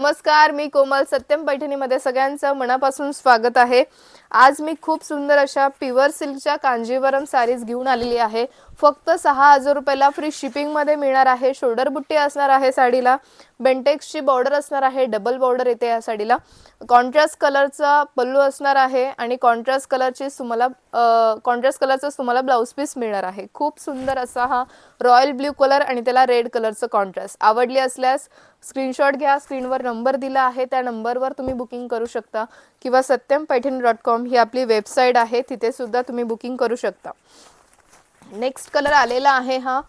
नमस्कार, मी कोमल. सत्यम पैठणीमध्ये सगळ्यांचं मनापासून स्वागत आहे. आज मी खूप सुंदर अशा प्युअर सिल्कच्या कांजीवरम साडीज घेऊन आलेली आहे. फक्त 6,000 रुपयाला फ्री शिपिंग मध्ये मिळणार आहे. शोल्डर बुट्टी असणार आहे साडीला. बेंटेक्सची बॉर्डर असणार आहे. डबल बॉर्डर येते या साडीला. कॉन्ट्रास्ट कलरचा पल्लू असणार आहे आणि कॉन्ट्रास्ट कलरचा तुम्हाला ब्लाउज पीस मिळणार आहे. खूप सुंदर असा हा रॉयल ब्ल्यू कलर आणि त्याला रेड कलरचं कॉन्ट्रास्ट. आवडली असल्यास स्क्रीनशॉट घ्या. स्क्रीनवर नंबर दिला आहे, त्या नंबरवर तुम्ही बुकिंग करू शकता किंवा satyampaithani.com ही आपली वेबसाईट आहे, तिथे सुद्धा तुम्ही बुकिंग करू शकता. नेक्स्ट कलर आलेला आहे हा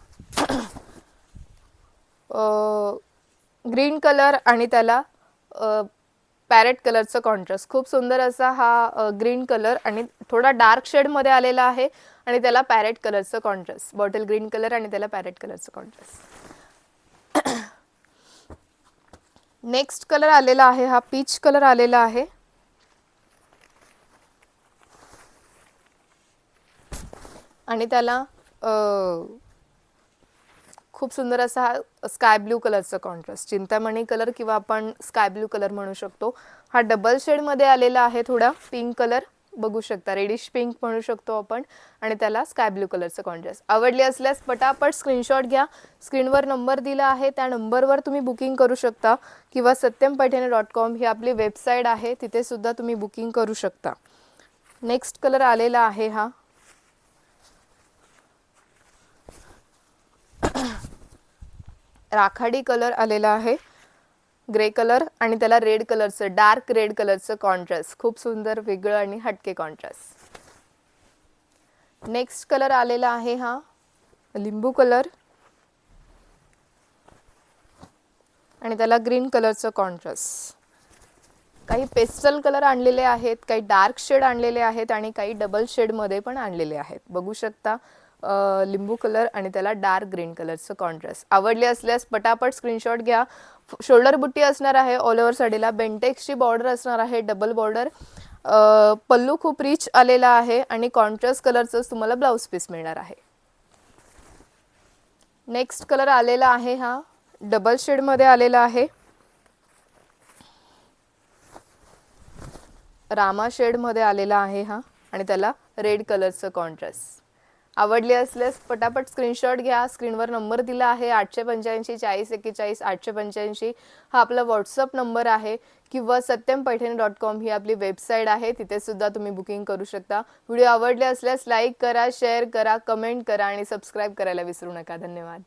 ग्रीन कलर आणि त्याला पॅरेट कलरचं कॉन्ट्रास्ट. खूप सुंदर असा हा ग्रीन कलर आणि थोडा डार्क शेड मध्ये आलेला आहे आणि त्याला पॅरेट कलरचं कॉन्ट्रास्ट. बॉटल ग्रीन कलर आणि त्याला पॅरेट कलरचं कॉन्ट्रास्ट. नेक्स्ट कलर आलेला आहे हा पीच कलर आलेला आहे आणि त्याला खूप सुंदर असा स्काय ब्लू कलरचा कॉन्ट्रास्ट. चिंतामणी कलर किंवा आपण स्काय ब्लू कलर म्हणू शकतो. हा डबल शेड मध्ये आलेला आहे. थोडा पिंक कलर बघू शकता, रेडिश पिंक म्हणू शकतो आपण आणि त्याला स्काय ब्लू कलरचं कॉन्ट्रास्ट. आवडली असल्यास पटापट स्क्रीनशॉट घ्या. स्क्रीनवर नंबर दिला आहे, त्या नंबरवर तुम्ही बुकिंग करू शकता किंवा satyampaithani.com ही आपली वेबसाईट आहे, तिथे सुद्धा तुम्ही बुकिंग करू शकता. नेक्स्ट कलर आलेला आहे हा राखाडी कलर आलेला आहे, ग्रे कलर आणि त्याला रेड कलरचं, डार्क रेड कलरचं कॉन्ट्रास्ट. खूप सुंदर वेगळं आणि हटके कॉन्ट्रास्ट. नेक्स्ट कलर आलेला आहे हा लिंबू कलर आणि त्याला ग्रीन कलरचं कॉन्ट्रास्ट. काही पेस्टल कलर आणलेले आहेत, काही डार्क शेड आणलेले आहेत आणि काही डबल शेड मध्ये पण आणलेले आहेत. बघू शकता लिंबू कलर आणि त्याला डार्क ग्रीन कलरचं कॉन्ट्रास्ट. आवडले असल्यास पटापट स्क्रीनशॉट घ्या. शोल्डर बुट्टी असणार आहे ऑल ओव्हर साडीला. बेंटेक्सची बॉर्डर असणार आहे, डबल बॉर्डर. पल्लू खूप रिच आलेला आहे आणि कॉन्ट्रास्ट कलरचं तुम्हाला ब्लाउज पीस मिळणार आहे. नेक्स्ट कलर आलेला आहे हा डबल शेड मध्ये आलेला आहे, रामा शेड मध्ये आलेला आहे हा आणि त्याला रेड कलरचं कॉन्ट्रास्ट. आवडली असल्यास पटापट स्क्रीनशॉट घ्या. स्क्रीनवर नंबर दिला आहे 885 40 41 885 हा आपला व्हॉट्सअप नंबर आहे किंवा satyampaithani.com ही आपली वेबसाईट आहे, तिथे सुद्धा तुम्ही बुकिंग करू शकता. व्हिडिओ आवडले असल्यास लाईक करा, शेअर करा, कमेंट करा आणि सबस्क्राईब करायला विसरू नका. धन्यवाद.